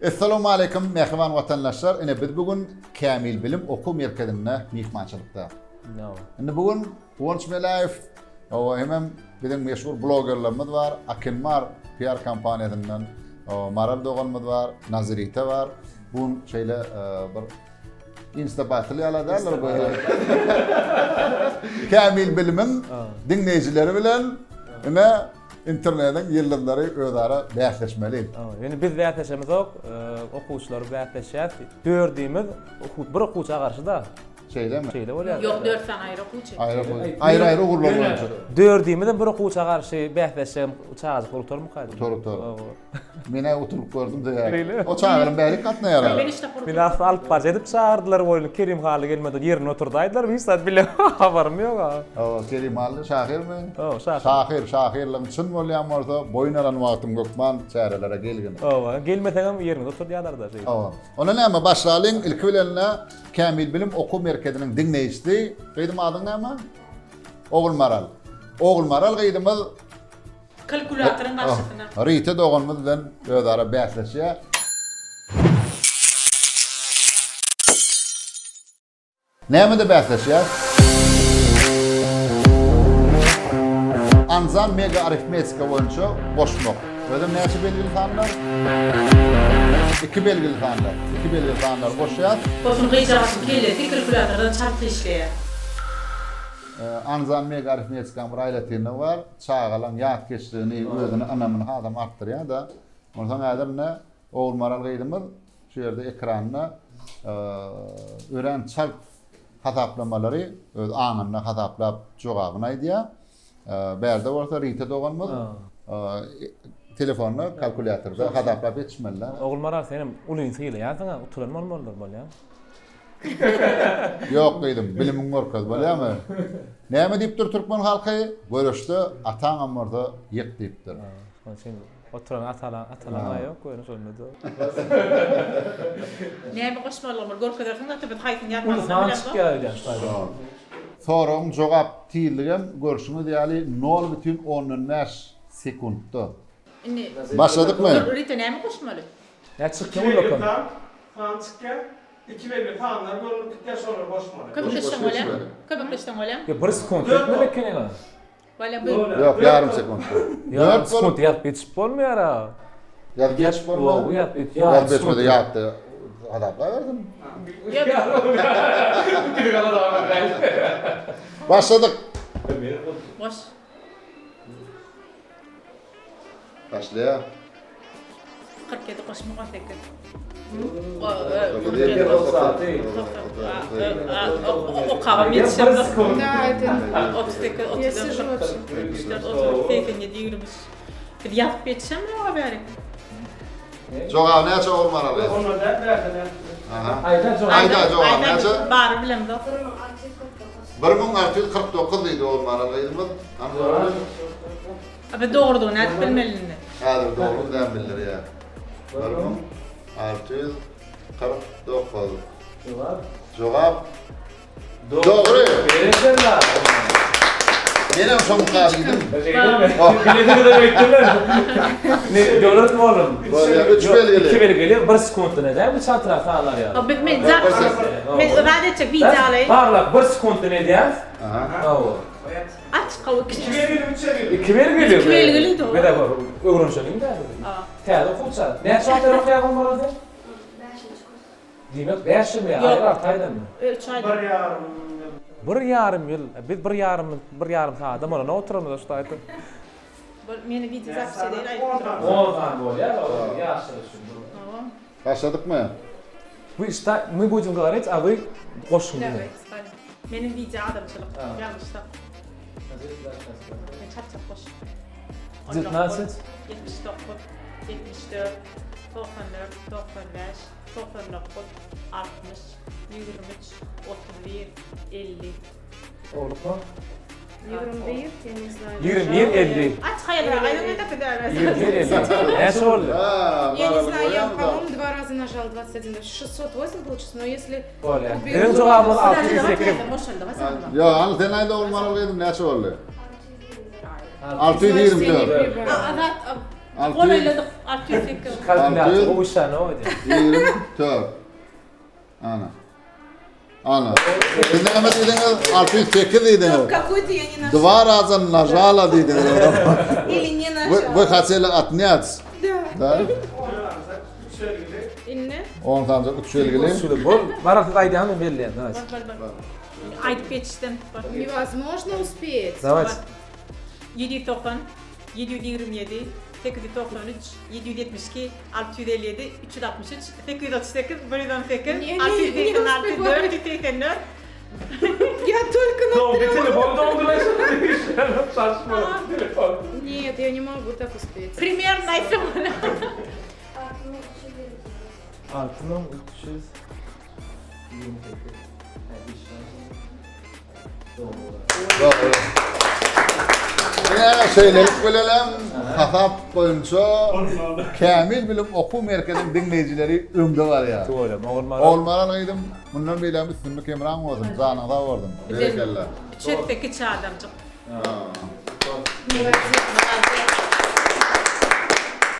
Assalamu alaykum mehriban vatandaşlar. Ine biz bugün Kamil Bilim Oku Merkezinde mehmançılıkda. No. Ine bugün Kıvanç Melayev o hemen bizim meşhur bloggerlarımız var. Akinmar PR kampanyasından Maral Doğanımız var, Nazirite var. Bun şeyle bir Insta batılyalar derler böyle. Kamil Bilim'in dinleyicileri bilen ine internetten yıldızları özara bäsleşmeli. Yani biz bäsleşemiz ok, okuwçylar bäsleşýär. Dördüýimiz bir okuwçyga garşy da. Şeyle mi? Şeyle bolýar. Yok 4 tane ayrı okuçu. Ayrı uğurlar olunca. Dördüýimizden bir okuwçyga garşy bäsleşýär, çağızık bolupdyr mu kaydy? Doğru. Mene oturup gördüm de ya. Öyle. O çağırın bäri katna Ben yarar. işte kurtum. Meni alyp bar edip çağırdylar boýun. Kerim haly gelmedi, ýerine oturdaýdylar. Biz saat bile habarim ýok. O Kerim Ali Şahir mi? Şahirliğin çyn bolýan bolsa boynaran wagtym Gökman çärelerä gelgen. Gelmeseňem ýerine oturýarlar da şey. Ona näme başlalyň ilk bilenle Kamil Bilim Oku Merkeziniň dinleýişdi. Gaýdym adyň näme? Ogul Maral. Ogul Maral gaýdymyz Kalkülatörün karşısına. Rite doğanımız bilen özara bäsleşýär. Näme de bäsleşýär? Anzan mega arifmetika boýunça boşmak. Özüm näçe belgili sanlar? İki belgili sanlar boşýar. Boşun gıйжасын keledi, kalkülatörden çarpı işleýär. Anzan mega arifmetika bir aýlatyny var. Çağalan ýat geçdiğini özüni anamyny adam artdyrýar da. Ondan ädirne Ogul Maral gaýdymyz şu ýerde ekranyna ören çarp hataplamaları öz aňyna hataplap jogabyny aýdýar. Berde bolsa rite doğanmaz. Telefonla kalkülatörde hataplap etişmeler. Ogul Maral senem ulyň syýla ýazyňa utulanma bolýar. Yok dedim, bilimin merkez bolýarmy? Näme diýipdir türkmen halky? Görüşde ataň amurda ýek diýipdir. Sen oturan atalan ýok, öňe şolmady. Näme goşmalar var? Gorkadarsyň da tabii haýsyn Uly ýatmagyna sançyk bilen. ýa-da. Soraň jogap tiýildigem görüşüňiz ýaly 0,15 sekundda. Başladykmy? Rite näme goşmaly? Näçik kim ulakam? Françıkka 2 belli falanlar görüntüden sonra boşmalı. Köpekleşden bolýar. Köpekleşden bolýar. Ya 1 sekund etmeli kenega. Bolýar bu. Yok, yarım sekund. Ya sekund ýap geçip bolmaýar ha. Ya geç O bolmadı. ýap Ya geçmedi ýatdy. Adapla verdim. Başladık. Boş. Başlaya. 47 goşmaga tekrar. O kavram yetişemez. 38, 34, 37, 20. Bir yapıp yetişem mi o haberi? Jogaw näçe Ogul Maral? Onu da verdiler. Ayda jogaw näçe? Bari bilem de. 1649 diýdi Ogul Maral gaýdymyz. Abi doğrudu, net bilmelini. Häzir dogry däm bildir ýa. 1649. Jogap dogry. Menem şoň gaýdym. Ne döwlet mi oğlum? Böyle 3 belgili. 2 belgili 1 sekundda näde bu çantra falanlar ya. Abi men radetçe videoly. Barlak 1 sekundda ne diýär? Aha. Aç kalı 2 küçük. belli 3 belli. 2 belgili. 2 belgili de. Bir de var. Öwrenşelim de. Täze okuwça. Ne çantra okuýan bolady? Diýmek 5 mi? Aýra taýdanmy? 3 ayda. Bir yarım. 1,5 ýyl. Biz 1,5 saat da mana oturmaz da aýtdy. Meni video zapis edýär. 10 saat bolýar. Ýaşy şu. Başladykmy? Bu işte мы будем говорить, а вы qoşun. Evet. Benim video adamçılık. Yanlışta. Ben çat boş. 19. 79, 74, 94, 95, 99, 60, 23, 31, 50. Oldu mu? 21, я не знаю. 21, 50. Aç hayal ayağını da kadar. 21, 50. Ne oldu? Я не знаю, я, по-моему, 2 раза нажал 21. 608 получится, но если... Böyle. Benim cevabım 608. Yo, hani sen ayda Ogul Maral gaýdym näçe boldy? 624. Qolayladık 608. Kalkulator o işe ne oldu? 24. Ana. Şimdi ne dediniz? 608 dediniz. Yok, какой-то я не нашла. Два раза нажала dediniz. Или не Вы нашла. хотели отнять. Да. Да? 3 belgili. İnne. 10 tane 3 belgili. Usulü bol. Baraklık aydanı belli. Давайте. Aytıp geçişten. Невозможно успеть. Давайте. 790, 727, 893, 772, 657, 363, 838, 118, Не, 686, не 484. Я только на Tamam, bir 3. telefon doldurayım. Saçma. Telefon. Нет, я не могу так успеть. Примерно ise bana. 6300. Doğru. Ya söyledik bilelim. Hasap boyunca kamil bilim oku merkezinin dinleyicileri ömde var ya. Doğru. Normal. Olmaranıydım. Bundan bile bir sünnik emran oldum. Zanada vardım. Berekeller. Çöpteki çağdamcık. Молодец.